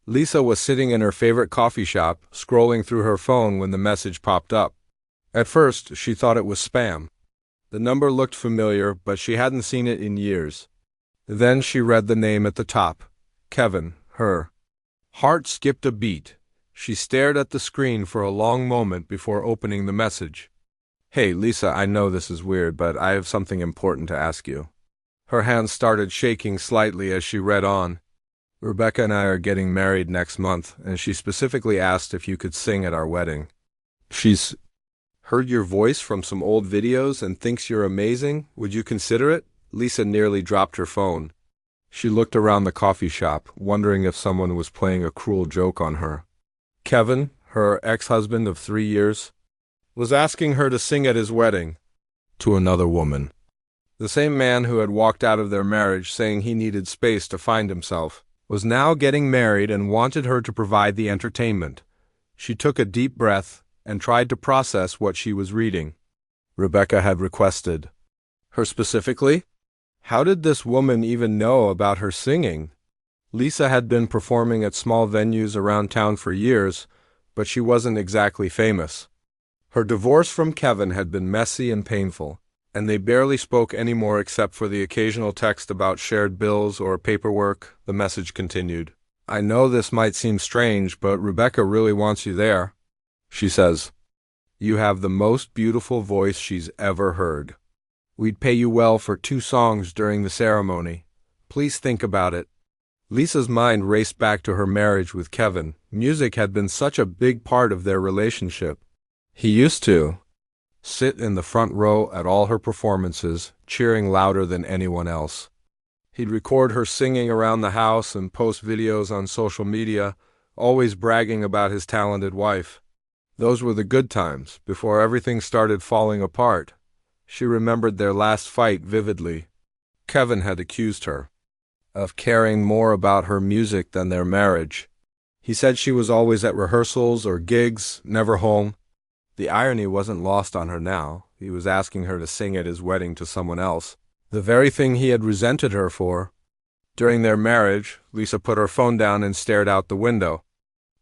Lisa was sitting in her favorite coffee shop, scrolling through her phone when the message popped up. At first, she thought it was spam. The number looked familiar, but she hadn't seen it in years. Then she read the name at the top. Kevin, her. Heart skipped a beat. She stared at the screen for a long moment before opening the message. "Hey, Lisa, I know this is weird, but I have something important to ask you." Her hands started shaking slightly as she read on. "Rebecca and I are getting married next month, and she specifically asked if you could sing at our wedding. She's heard your voice from some old videos and thinks you're amazing. Would you consider it?" Lisa nearly dropped her phone. She looked around the coffee shop, wondering if someone was playing a cruel joke on her. Kevin, her ex-husband of 3 years, was asking her to sing at his wedding to another woman. The same man who had walked out of their marriage saying he needed space to find himself was now getting married and wanted her to provide the entertainment. She took a deep breath and tried to process what she was reading. Rebecca had requested her specifically? How did this woman even know about her singing? Lisa had been performing at small venues around town for years, but she wasn't exactly famous. Her divorce from Kevin had been messy and painful, and they barely spoke anymore except for the occasional text about shared bills or paperwork. The message continued. "I know this might seem strange, but Rebecca really wants you there," she says. "You have the most beautiful voice she's ever heard. We'd pay you well for 2 songs during the ceremony. Please think about it." Lisa's mind raced back to her marriage with Kevin. Music had been such a big part of their relationship. He used to sit in the front row at all her performances, cheering louder than anyone else. He'd record her singing around the house and post videos on social media, always bragging about his talented wife. Those were the good times, before everything started falling apart. She remembered their last fight vividly. Kevin had accused her of caring more about her music than their marriage. He said she was always at rehearsals or gigs, never home. The irony wasn't lost on her now. He was asking her to sing at his wedding to someone else, the very thing he had resented her for. During their marriage, Lisa put her phone down and stared out the window.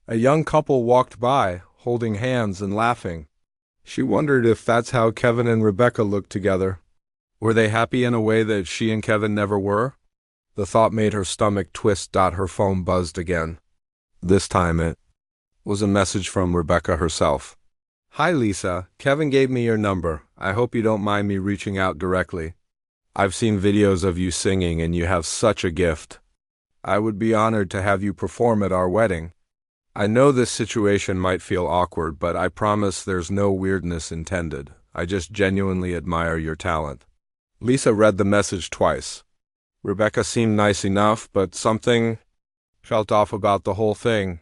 A young couple walked by, holding hands and laughing. She wondered if that's how Kevin and Rebecca looked together. Were they happy in a way that she and Kevin never were? The thought made her stomach twist. Her phone buzzed again. This time it was a message from Rebecca herself. "Hi Lisa, Kevin gave me your number. I hope you don't mind me reaching out directly. I've seen videos of you singing and you have such a gift. I would be honored to have you perform at our wedding. I know this situation might feel awkward, but I promise there's no weirdness intended. I just genuinely admire your talent." Lisa read the message twice. Rebecca seemed nice enough, but something felt off about the whole thing.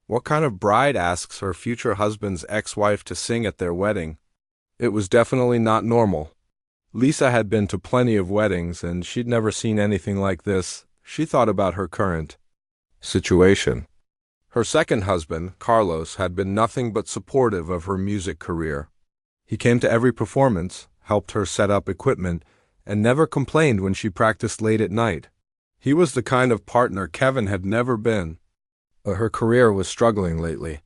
What kind of bride asks her future husband's ex-wife to sing at their wedding? It was definitely not normal. Lisa had been to plenty of weddings, and she'd never seen anything like this. She thought about her current situation. Her second husband, Carlos, had been nothing but supportive of her music career. He came to every performance, helped her set up equipment, and never complained when she practiced late at night. He was the kind of partner Kevin had never been. But her career was struggling lately.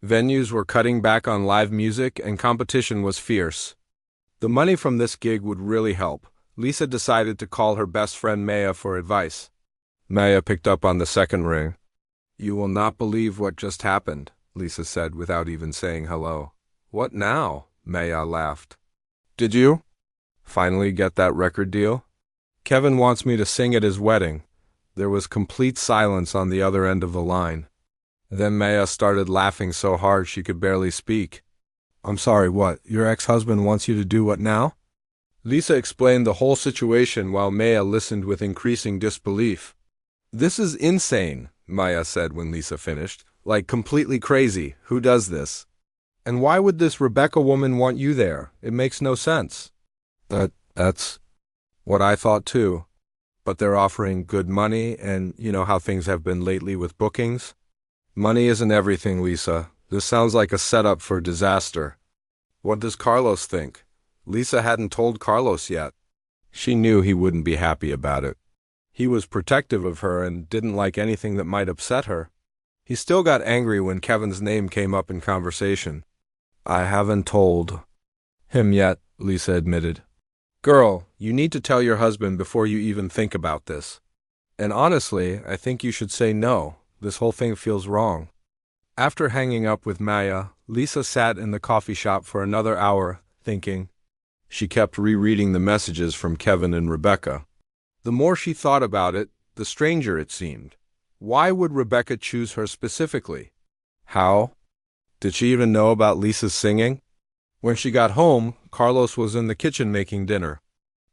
Venues were cutting back on live music and competition was fierce. The money from this gig would really help. Lisa decided to call her best friend Maya for advice. Maya picked up on the second ring. "You will not believe what just happened," Lisa said without even saying hello. "What now?" Maya laughed. "Did you finally get that record deal? Kevin wants me to sing at his wedding." There was complete silence on the other end of the line. Then Maya started laughing so hard she could barely speak. "I'm sorry, what? Your ex-husband wants you to do what now?" Lisa explained the whole situation while Maya listened with increasing disbelief. "This is insane," Maya said when Lisa finished. "Like completely crazy. Who does this? And why would this Rebecca woman want you there? It makes no sense." That's what I thought too. But they're offering good money, and you know how things have been lately with bookings. Money isn't everything, Lisa. This sounds like a setup for disaster. What does Carlos think? Lisa hadn't told Carlos yet. She knew he wouldn't be happy about it. He was protective of her and didn't like anything that might upset her. He still got angry when Kevin's name came up in conversation. I haven't told him yet, Lisa admitted. Girl, you need to tell your husband before you even think about this. And honestly, I think you should say no. This whole thing feels wrong. After hanging up with Maya, Lisa sat in the coffee shop for another hour, thinking. She kept rereading the messages from Kevin and Rebecca. The more she thought about it, the stranger it seemed. Why would Rebecca choose her specifically? How? Did she even know about Lisa's singing? When she got home, Carlos was in the kitchen making dinner.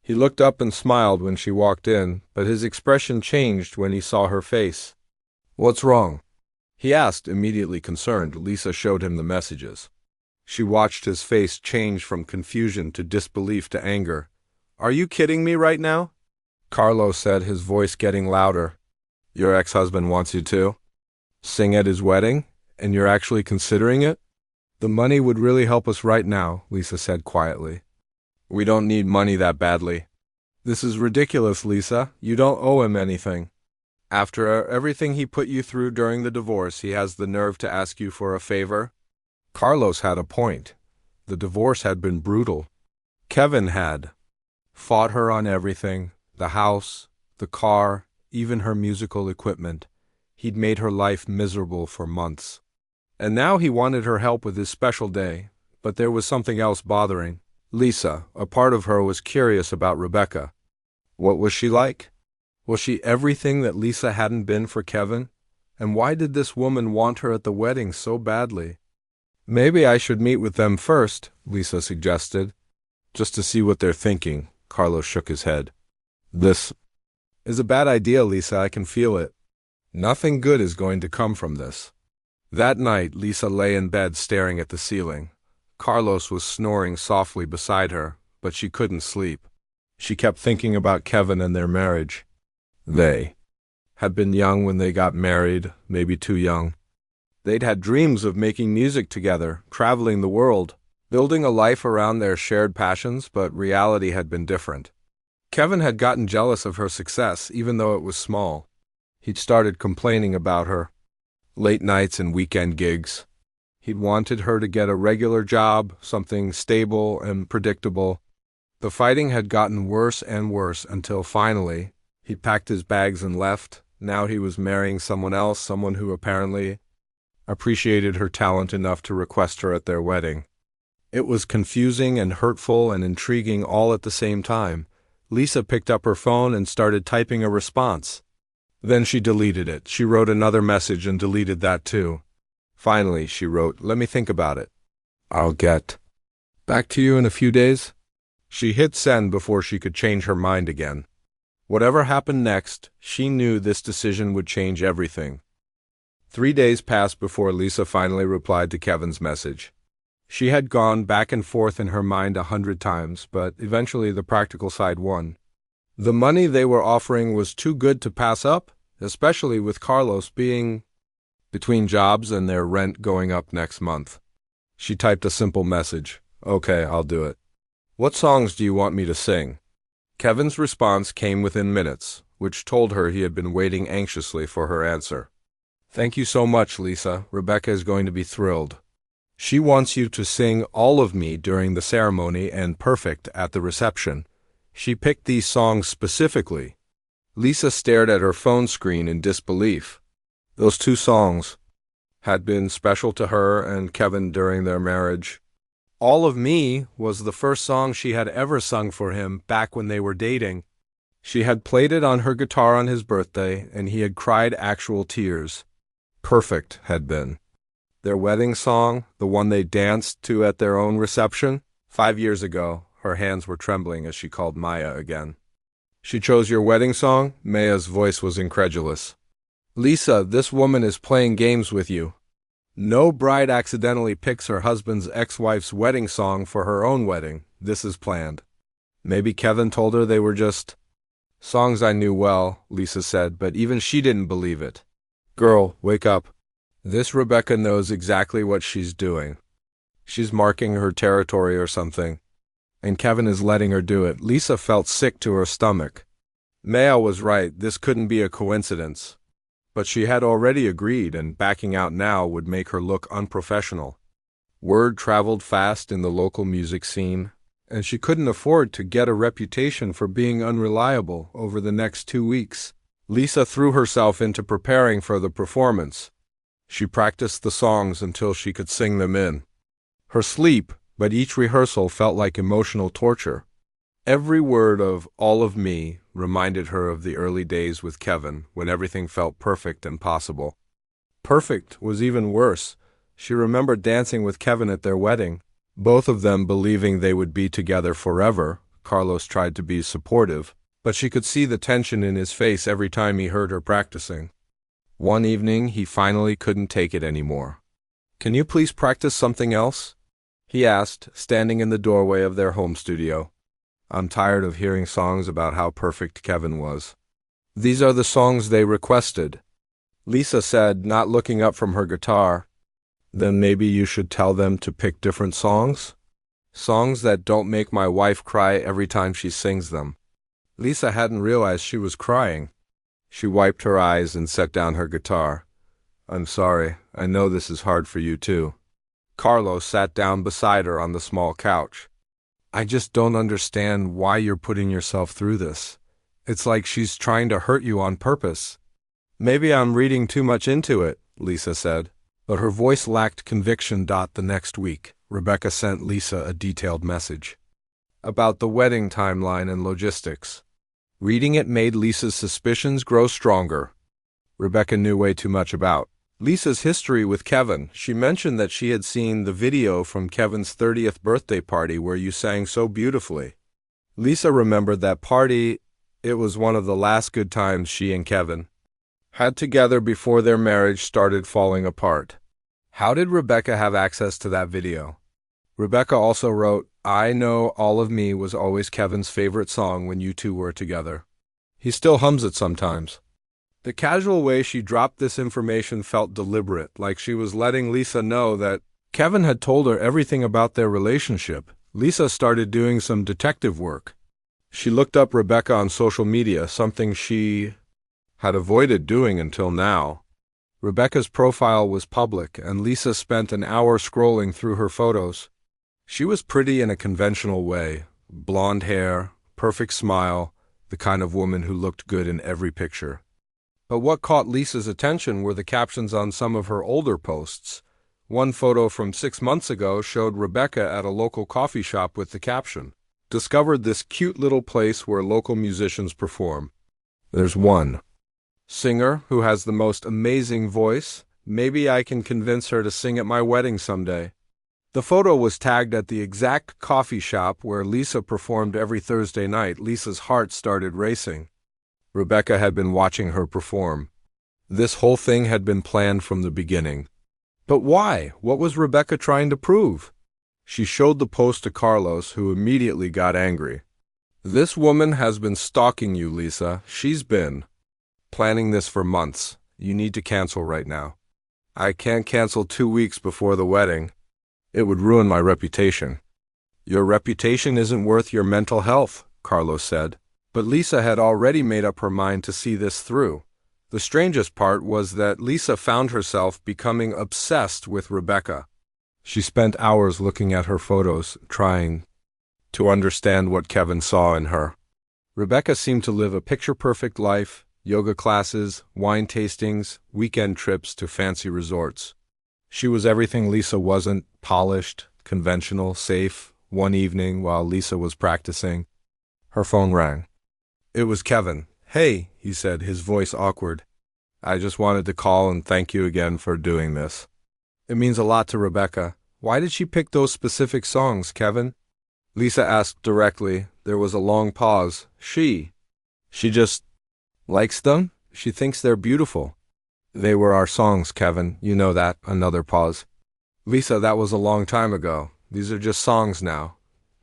He looked up and smiled when she walked in, but his expression changed when he saw her face. What's wrong? He asked, immediately concerned. Lisa showed him the messages. She watched his face change from confusion to disbelief to anger. Are you kidding me right now? Carlos said, his voice getting louder. Your ex-husband wants you to sing at his wedding, and you're actually considering it? The money would really help us right now, Lisa said quietly. We don't need money that badly. This is ridiculous, Lisa. You don't owe him anything. After everything he put you through during the divorce, he has the nerve to ask you for a favor? Carlos had a point. The divorce had been brutal. Kevin had fought her on everything, the house, the car, even her musical equipment. He'd made her life miserable for months. And now he wanted her help with his special day, but there was something else bothering. Lisa, a part of her, was curious about Rebecca. What was she like? Was she everything that Lisa hadn't been for Kevin? And why did this woman want her at the wedding so badly? Maybe I should meet with them first, Lisa suggested. Just to see what they're thinking. Carlos shook his head. This is a bad idea, Lisa. I can feel it. Nothing good is going to come from this. That night, Lisa lay in bed staring at the ceiling. Carlos was snoring softly beside her, but she couldn't sleep. She kept thinking about Kevin and their marriage. They had been young when they got married, maybe too young. They'd had dreams of making music together, traveling the world, building a life around their shared passions, but reality had been different. Kevin had gotten jealous of her success, even though it was small. He'd started complaining about her. Late nights and weekend gigs. He'd wanted her to get a regular job, something stable and predictable. The fighting had gotten worse and worse until finally, he packed his bags and left. Now he was marrying someone else, someone who apparently appreciated her talent enough to request her at their wedding. It was confusing and hurtful and intriguing all at the same time. Lisa picked up her phone and started typing a response. Then she deleted it. She wrote another message and deleted that too. Finally, she wrote, "Let me think about it. I'll get back to you in a few days." She hit send before she could change her mind again. Whatever happened next, she knew this decision would change everything. 3 days passed before Lisa finally replied to Kevin's message. She had gone back and forth in her mind 100 times, but eventually the practical side won. The money they were offering was too good to pass up, especially with Carlos being between jobs and their rent going up next month. She typed a simple message. Okay, I'll do it. What songs do you want me to sing? Kevin's response came within minutes, which told her he had been waiting anxiously for her answer. Thank you so much, Lisa. Rebecca is going to be thrilled. She wants you to sing All of Me during the ceremony and Perfect at the reception. She picked these songs specifically. Lisa stared at her phone screen in disbelief. Those 2 songs had been special to her and Kevin during their marriage. All of Me was the first song she had ever sung for him back when they were dating. She had played it on her guitar on his birthday, and he had cried actual tears. Perfect had been their wedding song, the one they danced to at their own reception. 5 years ago, her hands were trembling as she called Maya again. She chose your wedding song? Maya's voice was incredulous. Lisa, this woman is playing games with you. No bride accidentally picks her husband's ex-wife's wedding song for her own wedding. This is planned. Maybe Kevin told her they were just songs I knew well, Lisa said, but even she didn't believe it. Girl, wake up. This Rebecca knows exactly what she's doing. She's marking her territory or something. And Kevin is letting her do it. Lisa felt sick to her stomach. Maya was right. This couldn't be a coincidence. But she had already agreed, and backing out now would make her look unprofessional. Word traveled fast in the local music scene, and she couldn't afford to get a reputation for being unreliable over the next 2 weeks. Lisa threw herself into preparing for the performance. She practiced the songs until she could sing them in her sleep, but each rehearsal felt like emotional torture. Every word of All of Me reminded her of the early days with Kevin, when everything felt perfect and possible. Perfect was even worse. She remembered dancing with Kevin at their wedding, both of them believing they would be together forever. Carlos tried to be supportive, but she could see the tension in his face every time he heard her practicing. One evening, he finally couldn't take it anymore. "Can you please practice something else?" he asked, standing in the doorway of their home studio. "I'm tired of hearing songs about how perfect Kevin was." "These are the songs they requested," Lisa said, not looking up from her guitar. "Then maybe you should tell them to pick different songs? Songs that don't make my wife cry every time she sings them." Lisa hadn't realized she was crying. She wiped her eyes and set down her guitar. "I'm sorry. I know this is hard for you too." Carlos sat down beside her on the small couch. "I just don't understand why you're putting yourself through this. It's like she's trying to hurt you on purpose." "Maybe I'm reading too much into it," Lisa said. But her voice lacked conviction. The next week, Rebecca sent Lisa a detailed message about the wedding timeline and logistics. Reading it made Lisa's suspicions grow stronger. Rebecca knew way too much about Lisa's history with Kevin. She mentioned that she had seen the video from Kevin's 30th birthday party where you sang so beautifully. Lisa remembered that party. It was one of the last good times she and Kevin had together before their marriage started falling apart. How did Rebecca have access to that video? Rebecca also wrote, "I know All of Me was always Kevin's favorite song when you two were together. He still hums it sometimes." The casual way she dropped this information felt deliberate, like she was letting Lisa know that Kevin had told her everything about their relationship. Lisa started doing some detective work. She looked up Rebecca on social media, something she had avoided doing until now. Rebecca's profile was public, and Lisa spent an hour scrolling through her photos. She was pretty in a conventional way. Blonde hair, perfect smile, the kind of woman who looked good in every picture. But what caught Lisa's attention were the captions on some of her older posts. One photo from 6 months ago showed Rebecca at a local coffee shop with the caption, "Discovered this cute little place where local musicians perform. There's one singer who has the most amazing voice. Maybe I can convince her to sing at my wedding someday." The photo was tagged at the exact coffee shop where Lisa performed every Thursday night. Lisa's heart started racing. Rebecca had been watching her perform. This whole thing had been planned from the beginning. But why? What was Rebecca trying to prove? She showed the post to Carlos, who immediately got angry. "This woman has been stalking you, Lisa. She's been planning this for months. You need to cancel right now." "I can't cancel 2 weeks before the wedding. It would ruin my reputation." "Your reputation isn't worth your mental health," Carlos said. But Lisa had already made up her mind to see this through. The strangest part was that Lisa found herself becoming obsessed with Rebecca. She spent hours looking at her photos, trying to understand what Kevin saw in her. Rebecca seemed to live a picture-perfect life: yoga classes, wine tastings, weekend trips to fancy resorts. She was everything Lisa wasn't: polished, conventional, safe. One evening, while Lisa was practicing, her phone rang. It was Kevin. "Hey," he said, his voice awkward. "I just wanted to call and thank you again for doing this. It means a lot to Rebecca." "Why did she pick those specific songs, Kevin?" Lisa asked directly. There was a long pause. She just likes them. She thinks they're beautiful." "They were our songs, Kevin. You know that." Another pause. "Lisa, that was a long time ago. These are just songs now."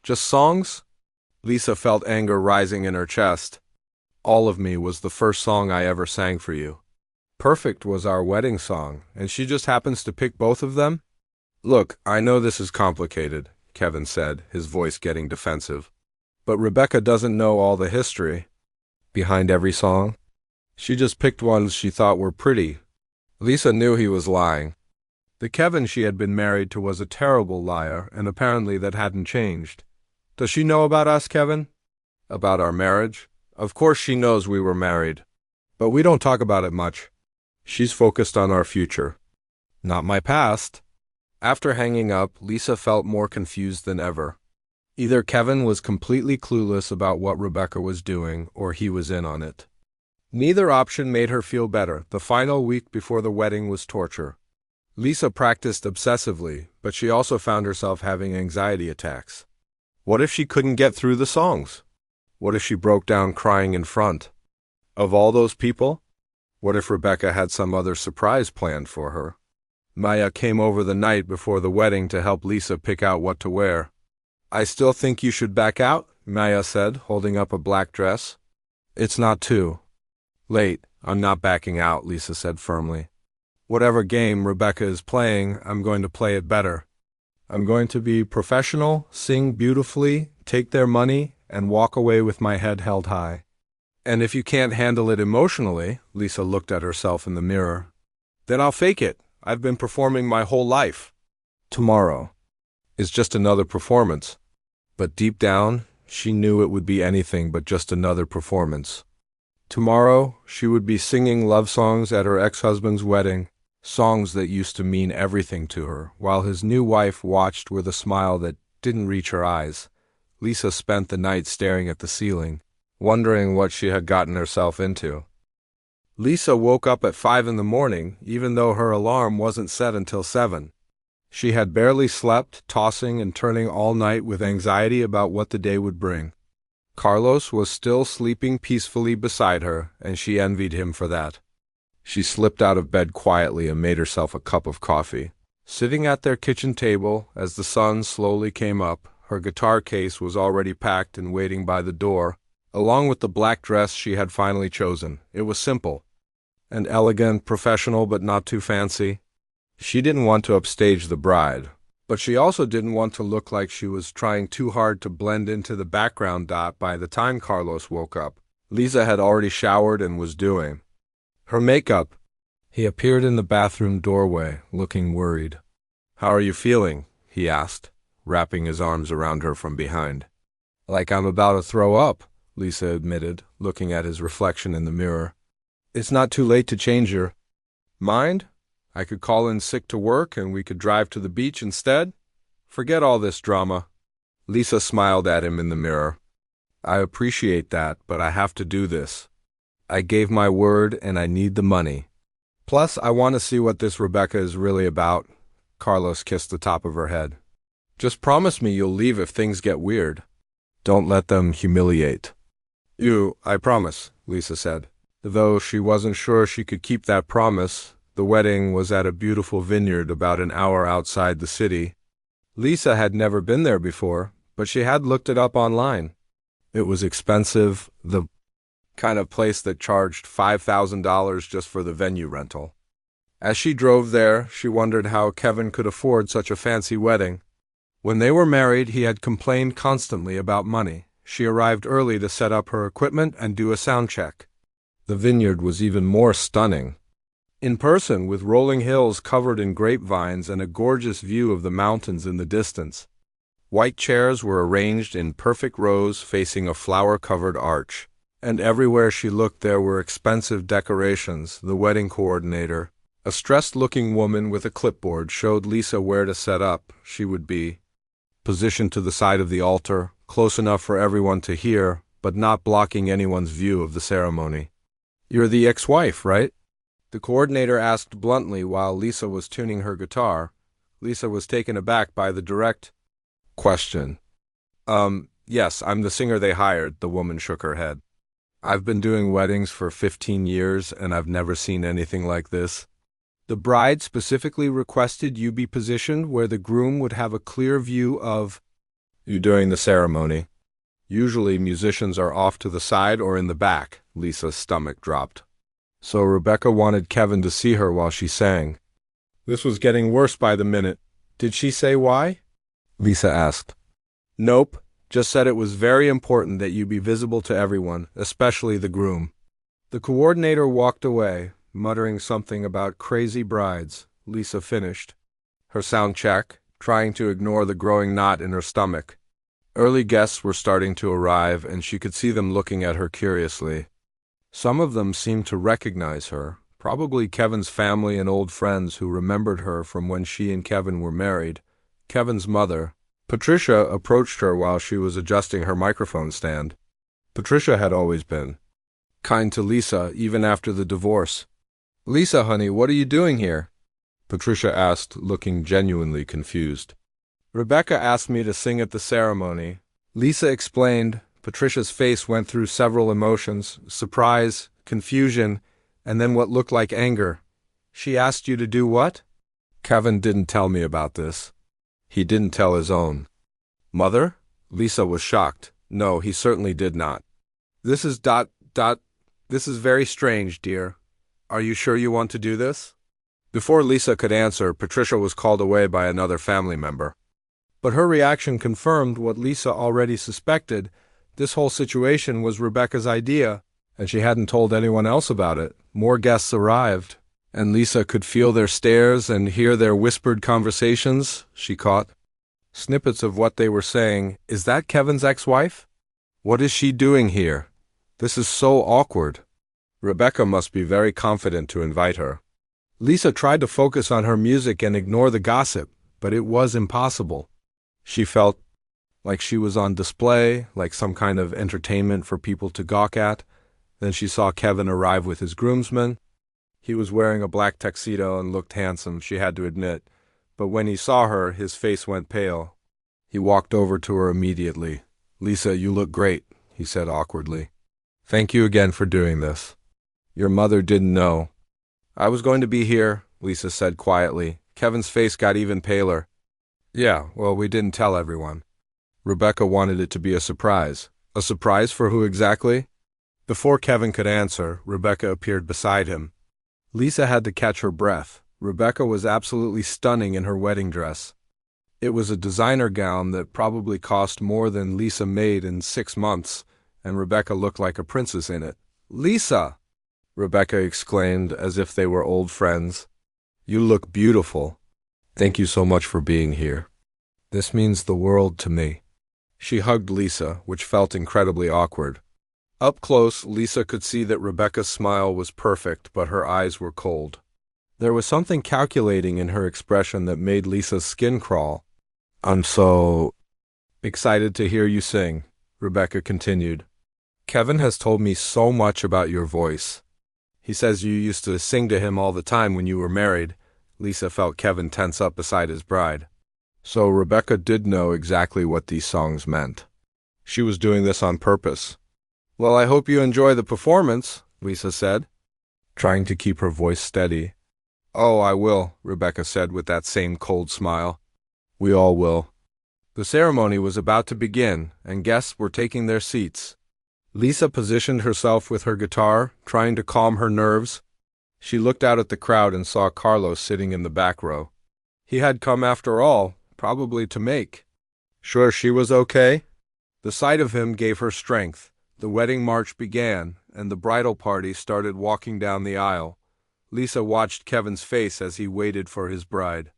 "Just songs?" Lisa felt anger rising in her chest. "All of Me was the first song I ever sang for you. Perfect was our wedding song, and she just happens to pick both of them?" "Look, I know this is complicated," Kevin said, his voice getting defensive. "But Rebecca doesn't know all the history behind every song. She just picked ones she thought were pretty. Lisa knew he was lying. The Kevin she had been married to was a terrible liar, and apparently that hadn't changed. Does she know about us, Kevin? About our marriage? Of course she knows we were married. But we don't talk about it much. She's focused on our future. Not my past. After hanging up, Lisa felt more confused than ever. Either Kevin was completely clueless about what Rebecca was doing, or he was in on it. Neither option made her feel better. The final week before the wedding was torture. Lisa practiced obsessively, but she also found herself having anxiety attacks. What if she couldn't get through the songs? What if she broke down crying in front? Of all those people? What if Rebecca had some other surprise planned for her? Maya came over the night before the wedding to help Lisa pick out what to wear. I still think you should back out, Maya said, holding up a black dress. It's not too late. I'm not backing out, Lisa said firmly. Whatever game Rebecca is playing, I'm going to play it better. I'm going to be professional, sing beautifully, take their money, and walk away with my head held high. And if you can't handle it emotionally, Lisa looked at herself in the mirror, then I'll fake it. I've been performing my whole life. Tomorrow is just another performance. But deep down, she knew it would be anything but just another performance. Tomorrow, she would be singing love songs at her ex-husband's wedding, songs that used to mean everything to her, while his new wife watched with a smile that didn't reach her eyes. Lisa spent the night staring at the ceiling, wondering what she had gotten herself into. Lisa woke up at 5 in the morning, even though her alarm wasn't set until 7. She had barely slept, tossing and turning all night with anxiety about what the day would bring. Carlos was still sleeping peacefully beside her, and she envied him for that. She slipped out of bed quietly and made herself a cup of coffee. Sitting at their kitchen table, as the sun slowly came up, her guitar case was already packed and waiting by the door, along with the black dress she had finally chosen. It was simple and elegant, professional but not too fancy. She didn't want to upstage the bride, but she also didn't want to look like she was trying too hard to blend into the background dot by the time Carlos woke up. Lisa had already showered and was doing her makeup. He appeared in the bathroom doorway, looking worried. How are you feeling? He asked, wrapping his arms around her from behind. Like I'm about to throw up, Lisa admitted, looking at his reflection in the mirror. It's not too late to change your mind. I could call in sick to work and we could drive to the beach instead. Forget all this drama. Lisa smiled at him in the mirror. I appreciate that, but I have to do this. I gave my word and I need the money. Plus, I want to see what this Rebecca is really about. Carlos kissed the top of her head. Just promise me you'll leave if things get weird. Don't let them humiliate you, I promise, Lisa said. Though she wasn't sure she could keep that promise, the wedding was at a beautiful vineyard about an hour outside the city. Lisa had never been there before, but she had looked it up online. It was expensive, the kind of place that charged $5,000 just for the venue rental. As she drove there, she wondered how Kevin could afford such a fancy wedding. When they were married, he had complained constantly about money. She arrived early to set up her equipment and do a sound check. The vineyard was even more stunning. In person, with rolling hills covered in grapevines and a gorgeous view of the mountains in the distance. White chairs were arranged in perfect rows facing a flower-covered arch, and everywhere she looked there were expensive decorations. The wedding coordinator, a stressed-looking woman with a clipboard, showed Lisa where to set up. She would be positioned to the side of the altar, close enough for everyone to hear, but not blocking anyone's view of the ceremony. You're the ex-wife, right? The coordinator asked bluntly while Lisa was tuning her guitar. Lisa was taken aback by the direct question. Yes, I'm the singer they hired, the woman shook her head. I've been doing weddings for 15 years and I've never seen anything like this. The bride specifically requested you be positioned where the groom would have a clear view of you during the ceremony. Usually musicians are off to the side or in the back. Lisa's stomach dropped. So Rebecca wanted Kevin to see her while she sang. This was getting worse by the minute. Did she say why? Lisa asked. Nope, just said it was very important that you be visible to everyone, especially the groom. The coordinator walked away, muttering something about crazy brides. Lisa finished her sound check, trying to ignore the growing knot in her stomach. Early guests were starting to arrive, and she could see them looking at her curiously. Some of them seemed to recognize her, probably Kevin's family and old friends who remembered her from when she and Kevin were married. Kevin's mother, Patricia, approached her while she was adjusting her microphone stand. Patricia had always been kind to Lisa, even after the divorce. "Lisa, honey, what are you doing here?" Patricia asked, looking genuinely confused. "Rebecca asked me to sing at the ceremony," Lisa explained. Patricia's face went through several emotions: surprise, confusion, and then what looked like anger. "She asked you to do what?" "Kevin didn't tell me about this. He didn't tell his own mother?" Lisa was shocked. "No, he certainly did not." This is very strange, dear. Are you sure you want to do this?" Before Lisa could answer, Patricia was called away by another family member. But her reaction confirmed what Lisa already suspected. This whole situation was Rebecca's idea, and she hadn't told anyone else about it. More guests arrived, and Lisa could feel their stares and hear their whispered conversations. She caught snippets of what they were saying. "Is that Kevin's ex-wife? What is she doing here? This is so awkward. Rebecca must be very confident to invite her." Lisa tried to focus on her music and ignore the gossip, but it was impossible. She felt like she was on display, like some kind of entertainment for people to gawk at. Then she saw Kevin arrive with his groomsmen. He was wearing a black tuxedo and looked handsome, she had to admit, but when he saw her, his face went pale. He walked over to her immediately. "Lisa, you look great," he said awkwardly. "Thank you again for doing this. Your mother didn't know." "I was going to be here," Lisa said quietly. Kevin's face got even paler. "Yeah, well, we didn't tell everyone. Rebecca wanted it to be a surprise." "A surprise for who exactly?" Before Kevin could answer, Rebecca appeared beside him. Lisa had to catch her breath. Rebecca was absolutely stunning in her wedding dress. It was a designer gown that probably cost more than Lisa made in 6 months, and Rebecca looked like a princess in it. "Lisa!" Rebecca exclaimed as if they were old friends. "You look beautiful. Thank you so much for being here. This means the world to me." She hugged Lisa, which felt incredibly awkward. Up close, Lisa could see that Rebecca's smile was perfect, but her eyes were cold. There was something calculating in her expression that made Lisa's skin crawl. "I'm so excited to hear you sing," Rebecca continued. "Kevin has told me so much about your voice. He says you used to sing to him all the time when you were married." Lisa felt Kevin tense up beside his bride. So Rebecca did know exactly what these songs meant. She was doing this on purpose. "Well, I hope you enjoy the performance," Lisa said, trying to keep her voice steady. "Oh, I will," Rebecca said with that same cold smile. "We all will." The ceremony was about to begin, and guests were taking their seats. Lisa positioned herself with her guitar, trying to calm her nerves. She looked out at the crowd and saw Carlos sitting in the back row. He had come after all, probably to make sure she was okay. The sight of him gave her strength. The wedding march began, and the bridal party started walking down the aisle. Lisa watched Kevin's face as he waited for his bride.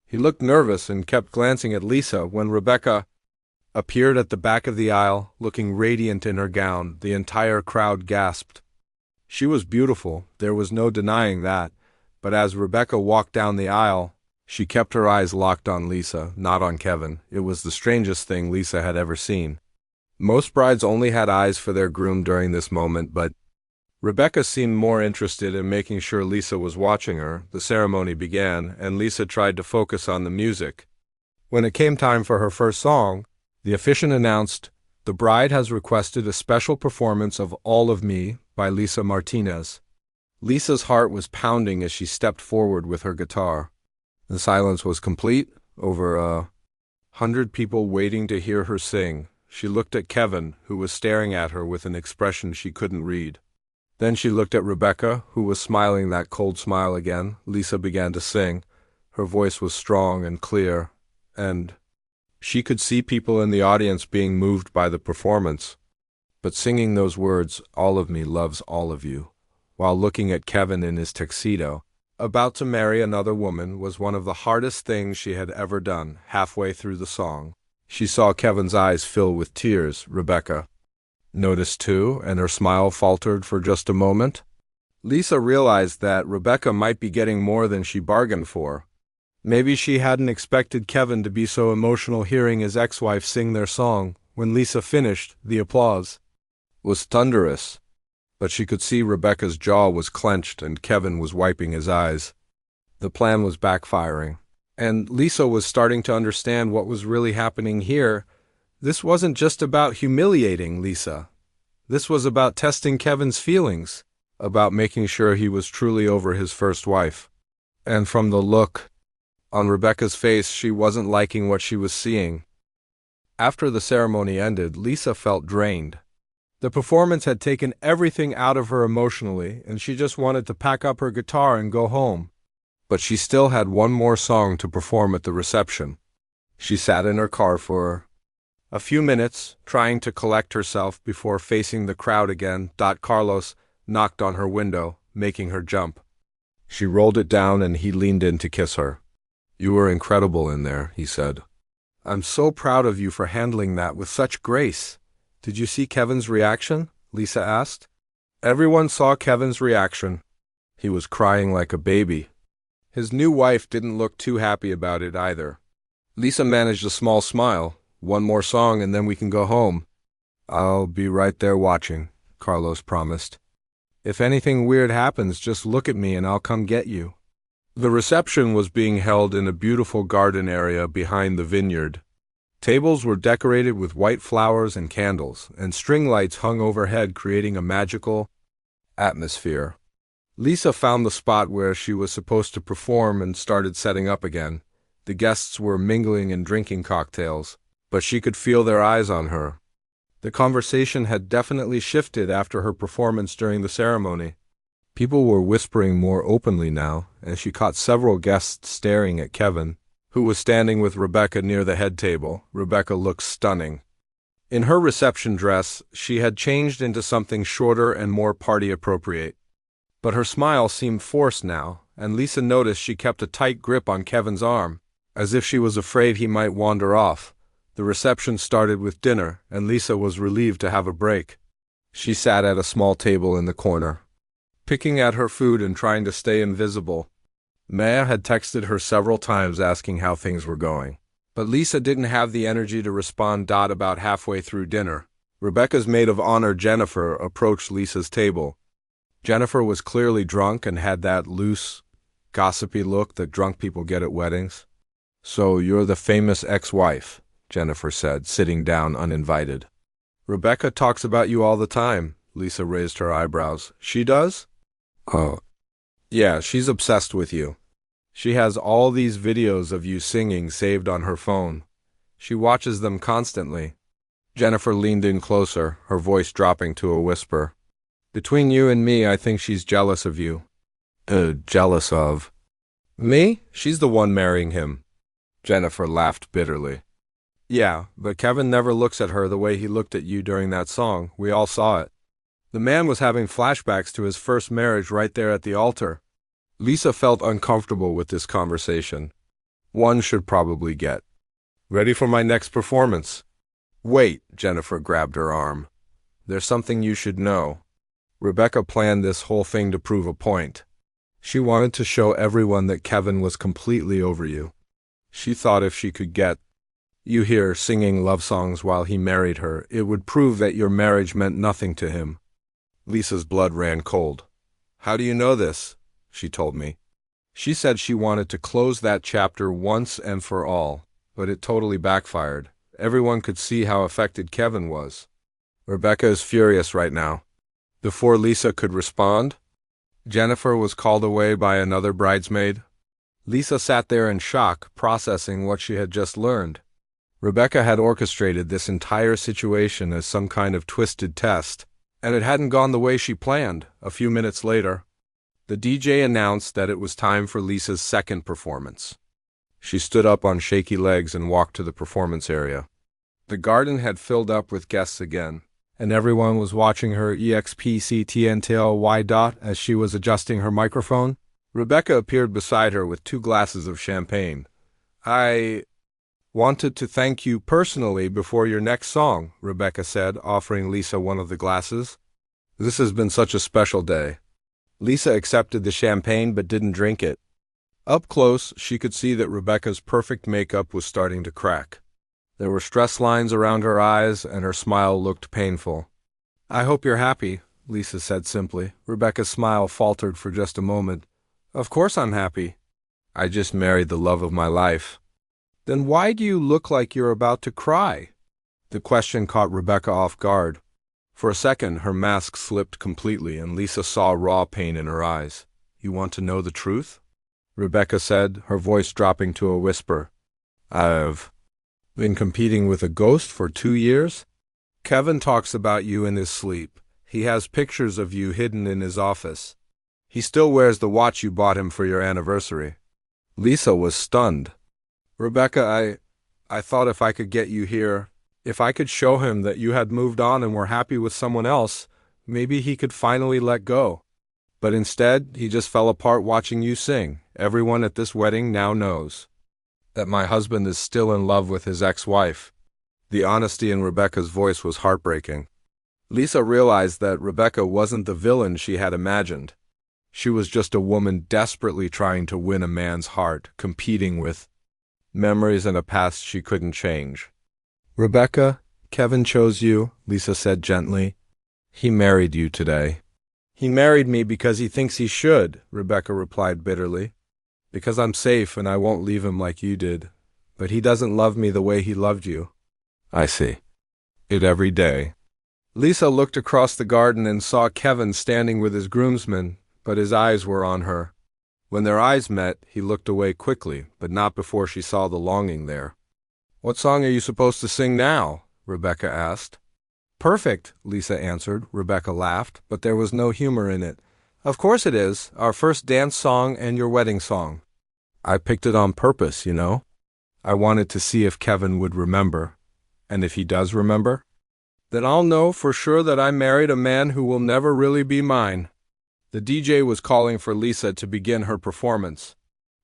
He looked nervous and kept glancing at Lisa. When Rebecca appeared at the back of the aisle, looking radiant in her gown, the entire crowd gasped. She was beautiful, there was no denying that, but as Rebecca walked down the aisle, she kept her eyes locked on Lisa, not on Kevin. It was the strangest thing Lisa had ever seen. Most brides only had eyes for their groom during this moment, but Rebecca seemed more interested in making sure Lisa was watching her. The ceremony began, and Lisa tried to focus on the music. When it came time for her first song, the officiant announced, "The bride has requested a special performance of All of Me by Lisa Martinez." Lisa's heart was pounding as she stepped forward with her guitar. The silence was complete, over 100 people waiting to hear her sing. She looked at Kevin, who was staring at her with an expression she couldn't read. Then she looked at Rebecca, who was smiling that cold smile again. Lisa began to sing. Her voice was strong and clear, and she could see people in the audience being moved by the performance. But singing those words, "All of me loves all of you," while looking at Kevin in his tuxedo. About to marry another woman was one of the hardest things she had ever done. Halfway through the song, she saw Kevin's eyes fill with tears. Rebecca noticed too, and her smile faltered for just a moment. Lisa realized that Rebecca might be getting more than she bargained for. Maybe she hadn't expected Kevin to be so emotional hearing his ex-wife sing their song. When Lisa finished, the applause was thunderous, but she could see Rebecca's jaw was clenched and Kevin was wiping his eyes. The plan was backfiring, and Lisa was starting to understand what was really happening here. This wasn't just about humiliating Lisa. This was about testing Kevin's feelings, about making sure he was truly over his first wife. And from the look on Rebecca's face, she wasn't liking what she was seeing. After the ceremony ended, Lisa felt drained. The performance had taken everything out of her emotionally, and she just wanted to pack up her guitar and go home. But she still had one more song to perform at the reception. She sat in her car for a few minutes, trying to collect herself before facing the crowd again. Carlos knocked on her window, making her jump. She rolled it down and he leaned in to kiss her. "You were incredible in there," he said. "I'm so proud of you for handling that with such grace." "Did you see Kevin's reaction?" Lisa asked. Everyone saw Kevin's reaction. He was crying like a baby. His new wife didn't look too happy about it either. Lisa managed a small smile. "One more song and then we can go home." "I'll be right there watching," Carlos promised. "If anything weird happens, just look at me and I'll come get you." The reception was being held in a beautiful garden area behind the vineyard. Tables were decorated with white flowers and candles, and string lights hung overhead, creating a magical atmosphere. Lisa found the spot where she was supposed to perform and started setting up again. The guests were mingling and drinking cocktails, but she could feel their eyes on her. The conversation had definitely shifted after her performance during the ceremony. People were whispering more openly now, and she caught several guests staring at Kevin, who was standing with Rebecca near the head table. Rebecca looked stunning. In her reception dress, she had changed into something shorter and more party-appropriate. But her smile seemed forced now, and Lisa noticed she kept a tight grip on Kevin's arm, as if she was afraid he might wander off. The reception started with dinner, and Lisa was relieved to have a break. She sat at a small table in the corner, picking at her food and trying to stay invisible. Maya had texted her several times asking how things were going, but Lisa didn't have the energy to respond. About halfway through dinner, Rebecca's maid of honor, Jennifer, approached Lisa's table. Jennifer was clearly drunk and had that loose, gossipy look that drunk people get at weddings. "So you're the famous ex-wife," Jennifer said, sitting down uninvited. "Rebecca talks about you all the time." Lisa raised her eyebrows. "She does?" "Oh, yeah, she's obsessed with you. She has all these videos of you singing saved on her phone. She watches them constantly." Jennifer leaned in closer, her voice dropping to a whisper. "Between you and me, I think she's jealous of you." Jealous of me? She's the one marrying him." Jennifer laughed bitterly. "Yeah, but Kevin never looks at her the way he looked at you during that song. We all saw it." The man was having flashbacks to his first marriage right there at the altar. Lisa felt uncomfortable with this conversation. One should probably get ready for my next performance. "Wait," Jennifer grabbed her arm. "There's something you should know." Rebecca planned this whole thing to prove a point. She wanted to show everyone that Kevin was completely over you. She thought if she could get you here singing love songs while he married her, it would prove that your marriage meant nothing to him. Lisa's blood ran cold. "How do you know this?" She told me. She said she wanted to close that chapter once and for all, but it totally backfired. Everyone could see how affected Kevin was. "Rebecca is furious right now." Before Lisa could respond, Jennifer was called away by another bridesmaid. Lisa sat there in shock, processing what she had just learned. Rebecca had orchestrated this entire situation as some kind of twisted test, and it hadn't gone the way she planned. A few minutes later, the DJ announced that it was time for Lisa's second performance. She stood up on shaky legs and walked to the performance area. The garden had filled up with guests again, and everyone was watching her expctntly as she was adjusting her microphone. Rebecca appeared beside her with 2 glasses of champagne. "I wanted to thank you personally before your next song," Rebecca said, offering Lisa one of the glasses. "This has been such a special day." Lisa accepted the champagne but didn't drink it. Up close, she could see that Rebecca's perfect makeup was starting to crack. There were stress lines around her eyes, and her smile looked painful. "I hope you're happy," Lisa said simply. Rebecca's smile faltered for just a moment. "Of course I'm happy. I just married the love of my life." "Then why do you look like you're about to cry?" The question caught Rebecca off guard. For a second, her mask slipped completely, and Lisa saw raw pain in her eyes. "You want to know the truth?" Rebecca said, her voice dropping to a whisper. "I've been competing with a ghost for 2 years. Kevin talks about you in his sleep. He has pictures of you hidden in his office. He still wears the watch you bought him for your anniversary." Lisa was stunned. "Rebecca, I thought if I could get you here, if I could show him that you had moved on and were happy with someone else, maybe he could finally let go. But instead, he just fell apart watching you sing. Everyone at this wedding now knows that my husband is still in love with his ex-wife." The honesty in Rebecca's voice was heartbreaking. Lisa realized that Rebecca wasn't the villain she had imagined. She was just a woman desperately trying to win a man's heart, competing with memories and a past she couldn't change. "Rebecca, Kevin chose you," Lisa said gently. "He married you today." "He married me because he thinks he should," Rebecca replied bitterly. "Because I'm safe and I won't leave him like you did. But he doesn't love me the way he loved you." "I see it every day." Lisa looked across the garden and saw Kevin standing with his groomsmen, but his eyes were on her. When their eyes met, he looked away quickly, but not before she saw the longing there. "What song are you supposed to sing now?" Rebecca asked. "Perfect," Lisa answered. Rebecca laughed, but there was no humor in it. "Of course it is, our first dance song and your wedding song. I picked it on purpose, you know. I wanted to see if Kevin would remember. And if he does remember, then I'll know for sure that I married a man who will never really be mine." The DJ was calling for Lisa to begin her performance.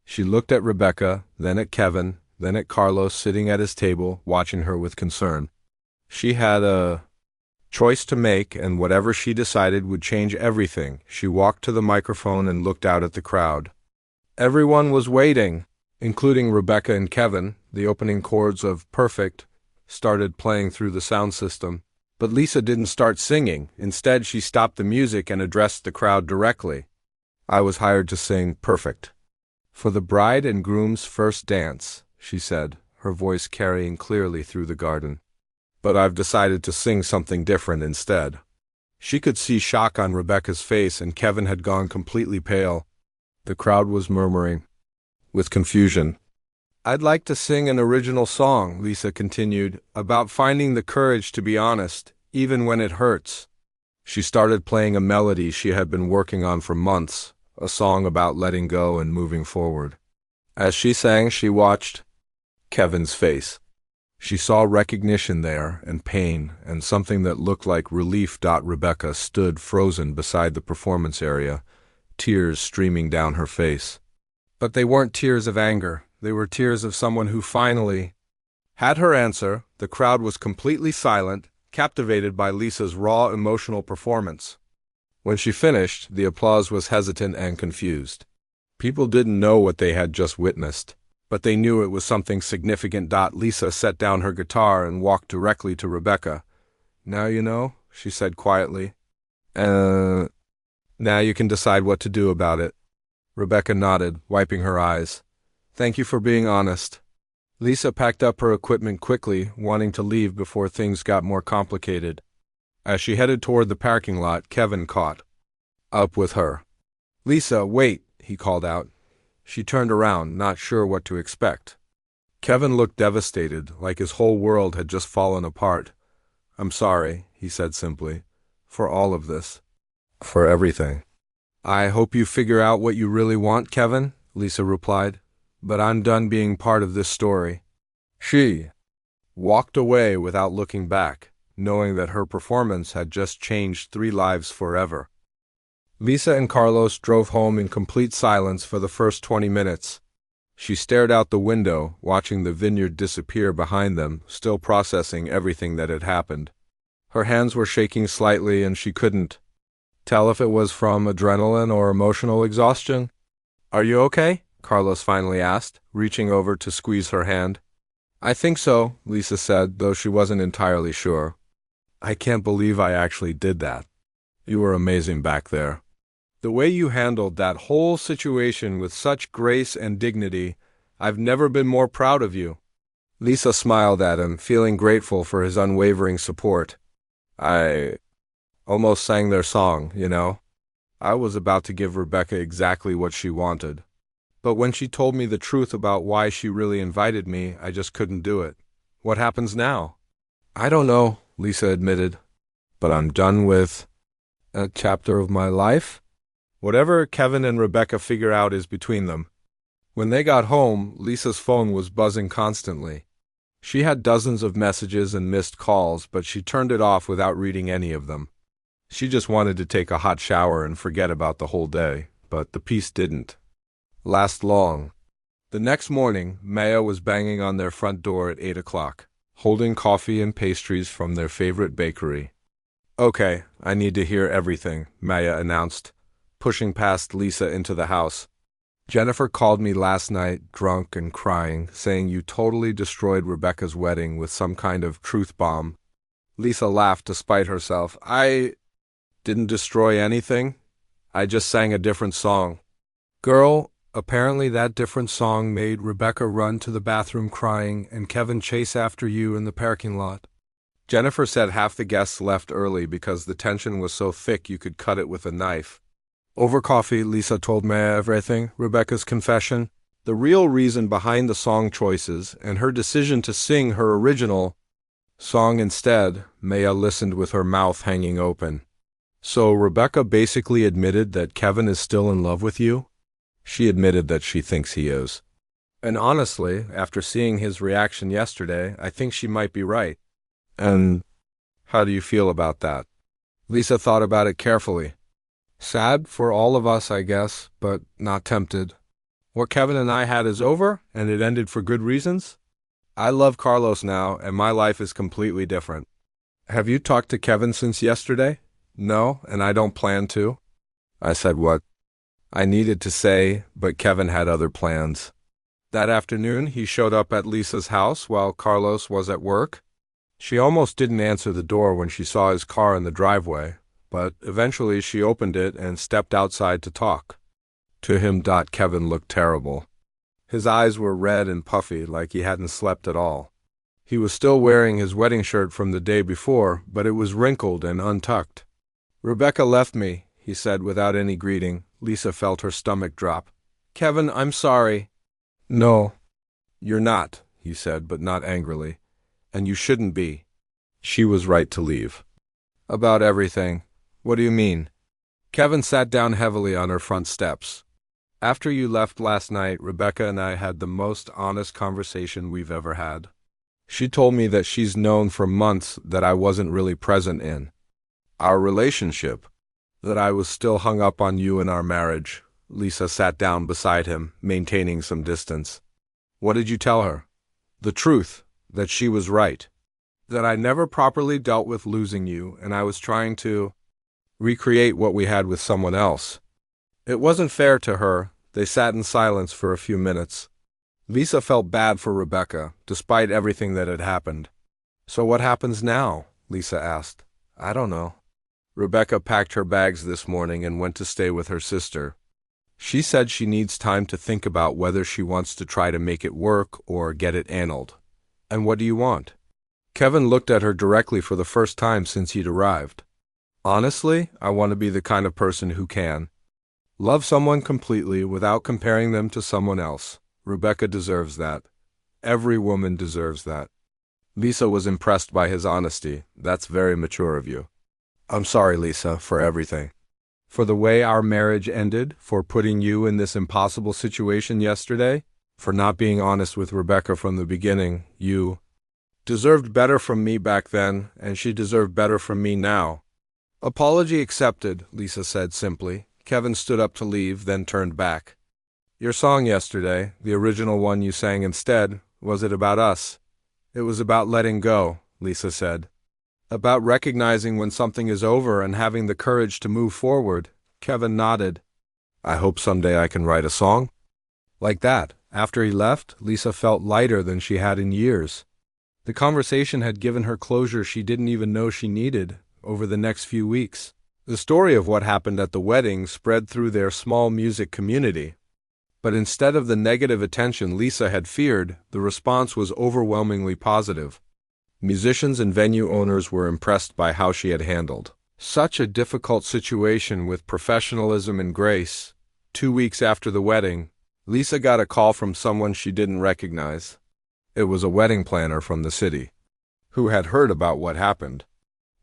She looked at Rebecca, then at Kevin, then at Carlos sitting at his table, watching her with concern. She had a choice to make, and whatever she decided would change everything. She walked to the microphone and looked out at the crowd. Everyone was waiting, including Rebecca and Kevin. The opening chords of Perfect started playing through the sound system. But Lisa didn't start singing. Instead, she stopped the music and addressed the crowd directly. "I was hired to sing Perfect for the bride and groom's first dance," she said, her voice carrying clearly through the garden. "But I've decided to sing something different instead." She could see shock on Rebecca's face, and Kevin had gone completely pale. The crowd was murmuring with confusion. "I'd like to sing an original song," Lisa continued, "about finding the courage to be honest, even when it hurts." She started playing a melody she had been working on for months, a song about letting go and moving forward. As she sang, she watched Kevin's face. She saw recognition there, and pain, and something that looked like relief. Rebecca stood frozen beside the performance area, tears streaming down her face. But they weren't tears of anger. They were tears of someone who finally had her answer. The crowd was completely silent, captivated by Lisa's raw emotional performance. When she finished, the applause was hesitant and confused. People didn't know what they had just witnessed, but they knew it was something significant. Lisa set down her guitar and walked directly to Rebecca. "Now you know," she said quietly. Now you can decide what to do about it." Rebecca nodded, wiping her eyes. "Thank you for being honest." Lisa packed up her equipment quickly, wanting to leave before things got more complicated. As she headed toward the parking lot, Kevin caught up with her. "Lisa, wait," he called out. She turned around, not sure what to expect. Kevin looked devastated, like his whole world had just fallen apart. "I'm sorry," he said simply, "for all of this. For everything." "I hope you figure out what you really want, Kevin," Lisa replied. "But I'm done being part of this story." She walked away without looking back. knowing that her performance had just changed 3 lives forever. Lisa and Carlos drove home in complete silence for the first 20 minutes. She stared out the window, watching the vineyard disappear behind them, still processing everything that had happened. Her hands were shaking slightly and she couldn't tell if it was from adrenaline or emotional exhaustion. "Are you okay?" Carlos finally asked, reaching over to squeeze her hand. "I think so," Lisa said, though she wasn't entirely sure. "I can't believe I actually did that. You were amazing back there. The way you handled that whole situation with such grace and dignity, I've never been more proud of you." Lisa smiled at him, feeling grateful for his unwavering support. "I almost sang their song, you know. I was about to give Rebecca exactly what she wanted. But when she told me the truth about why she really invited me, I just couldn't do it. What happens now?" "I don't know," Lisa admitted. "But I'm done with a chapter of my life." Whatever Kevin and Rebecca figure out is between them. When they got home, Lisa's phone was buzzing constantly. She had dozens of messages and missed calls, but she turned it off without reading any of them. She just wanted to take a hot shower and forget about the whole day, but the peace didn't last long. The next morning, Maya was banging on their front door at 8 o'clock, holding coffee and pastries from their favorite bakery. "Okay, I need to hear everything," Maya announced, pushing past Lisa into the house. "Jennifer called me last night, drunk and crying, saying you totally destroyed Rebecca's wedding with some kind of truth bomb." Lisa laughed to spite herself. "I didn't destroy anything. I just sang a different song." "Girl, apparently that different song made Rebecca run to the bathroom crying and Kevin chase after you in the parking lot." Jennifer said half the guests left early because the tension was so thick you could cut it with a knife. Over coffee, Lisa told Maya everything, Rebecca's confession, the real reason behind the song choices, and her decision to sing her original song instead. Maya listened with her mouth hanging open. "So Rebecca basically admitted that Kevin is still in love with you?" "She admitted that she thinks he is. And honestly, after seeing his reaction yesterday, I think she might be right." "And how do you feel about that?" Lisa thought about it carefully. "Sad for all of us, I guess, but not tempted. What Kevin and I had is over, and it ended for good reasons. I love Carlos now, and my life is completely different." "Have you talked to Kevin since yesterday?" "No, and I don't plan to." I said what I needed to say, but Kevin had other plans. That afternoon, he showed up at Lisa's house while Carlos was at work. She almost didn't answer the door when she saw his car in the driveway, but eventually she opened it and stepped outside to talk. To him, Kevin looked terrible. His eyes were red and puffy, like he hadn't slept at all. He was still wearing his wedding shirt from the day before, but it was wrinkled and untucked. "Rebecca left me," he said without any greeting. Lisa felt her stomach drop. "Kevin, I'm sorry." "No, you're not," he said, but not angrily. "And you shouldn't be." She was right to leave. "About everything. What do you mean?" Kevin sat down heavily on her front steps. "After you left last night, Rebecca and I had the most honest conversation we've ever had. She told me that she's known for months that I wasn't really present in our relationship, that I was still hung up on you and our marriage." Lisa sat down beside him, maintaining some distance. "What did you tell her?" "The truth, that she was right. That I never properly dealt with losing you, and I was trying to recreate what we had with someone else." It wasn't fair to her. They sat in silence for a few minutes. Lisa felt bad for Rebecca, despite everything that had happened. "So what happens now?" Lisa asked. "I don't know." Rebecca packed her bags this morning and went to stay with her sister. She said she needs time to think about whether she wants to try to make it work or get it annulled. "And what do you want?" Kevin looked at her directly for the first time since he'd arrived. "Honestly, I want to be the kind of person who can love someone completely without comparing them to someone else. Rebecca deserves that. Every woman deserves that." Lisa was impressed by his honesty. "That's very mature of you." "I'm sorry, Lisa, for everything. For the way our marriage ended, for putting you in this impossible situation yesterday, for not being honest with Rebecca from the beginning. deserved better from me back then, and she deserved better from me now. Apology accepted, Lisa said simply. Kevin stood up to leave, then turned back. Your song yesterday, the original one you sang instead, was it about us? It was about letting go, Lisa said. About recognizing when something is over and having the courage to move forward. Kevin nodded. I hope someday I can write a song. Like that, after he left, Lisa felt lighter than she had in years. The conversation had given her closure she didn't even know she needed over the next few weeks. The story of what happened at the wedding spread through their small music community. But instead of the negative attention Lisa had feared, the response was overwhelmingly positive. Musicians and venue owners were impressed by how she had handled such a difficult situation with professionalism and grace. 2 weeks after the wedding, Lisa got a call from someone she didn't recognize. It was a wedding planner from the city, who had heard about what happened.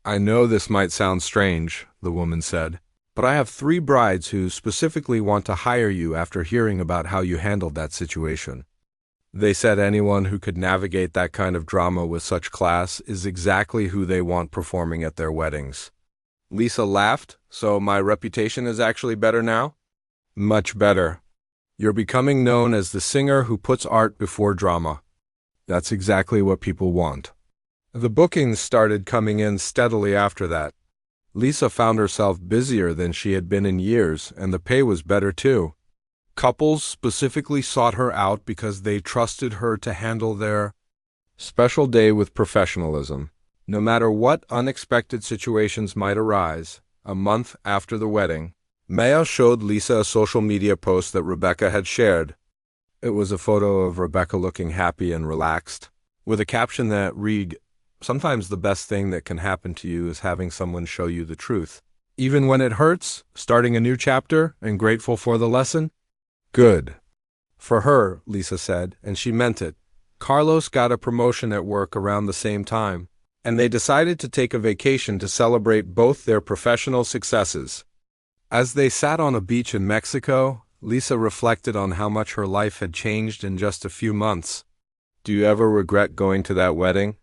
I know this might sound strange, the woman said, but I have 3 brides who specifically want to hire you after hearing about how you handled that situation. They said anyone who could navigate that kind of drama with such class is exactly who they want performing at their weddings. Lisa laughed. So my reputation is actually better now? Much better. You're becoming known as the singer who puts art before drama. That's exactly what people want. The bookings started coming in steadily after that. Lisa found herself busier than she had been in years, and the pay was better too. Couples specifically sought her out because they trusted her to handle their special day with professionalism. No matter what unexpected situations might arise, a month after the wedding, Maya showed Lisa a social media post that Rebecca had shared. It was a photo of Rebecca looking happy and relaxed, with a caption that read, "Sometimes the best thing that can happen to you is having someone show you the truth. Even when it hurts, starting a new chapter and grateful for the lesson." Good. For her, Lisa said, and she meant it. Carlos got a promotion at work around the same time, and they decided to take a vacation to celebrate both their professional successes. As they sat on a beach in Mexico, Lisa reflected on how much her life had changed in just a few months. Do you ever regret going to that wedding?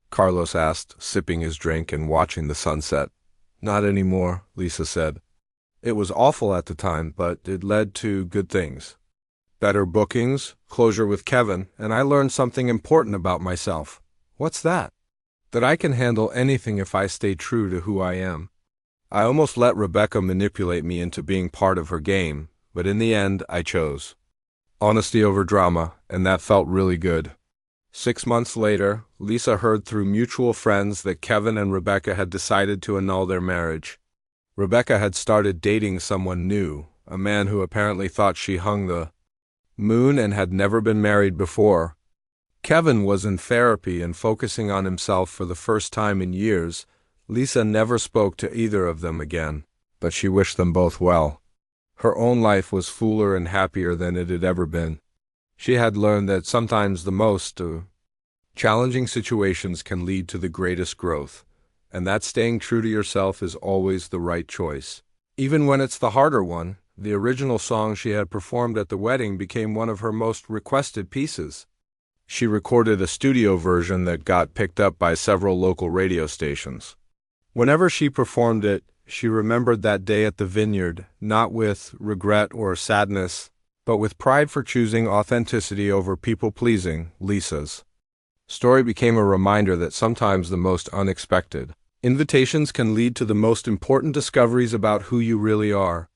Carlos asked, sipping his drink and watching the sunset. Not anymore, Lisa said. It was awful at the time, but it led to good things. Better bookings, closure with Kevin, and I learned something important about myself. What's that? That I can handle anything if I stay true to who I am. I almost let Rebecca manipulate me into being part of her game, but in the end, I chose honesty over drama, and that felt really good. 6 months later, Lisa heard through mutual friends that Kevin and Rebecca had decided to annul their marriage. Rebecca had started dating someone new, a man who apparently thought she hung the moon and had never been married before. Kevin was in therapy and focusing on himself for the first time in years. Lisa never spoke to either of them again, but she wished them both well. Her own life was fuller and happier than it had ever been. She had learned that sometimes the most challenging situations can lead to the greatest growth, and that staying true to yourself is always the right choice. Even when it's the harder one, the original song she had performed at the wedding became one of her most requested pieces. She recorded a studio version that got picked up by several local radio stations. Whenever she performed it, she remembered that day at the vineyard, not with regret or sadness, but with pride for choosing authenticity over people-pleasing. Lisa's story became a reminder that sometimes the most unexpected invitations can lead to the most important discoveries about who you really are.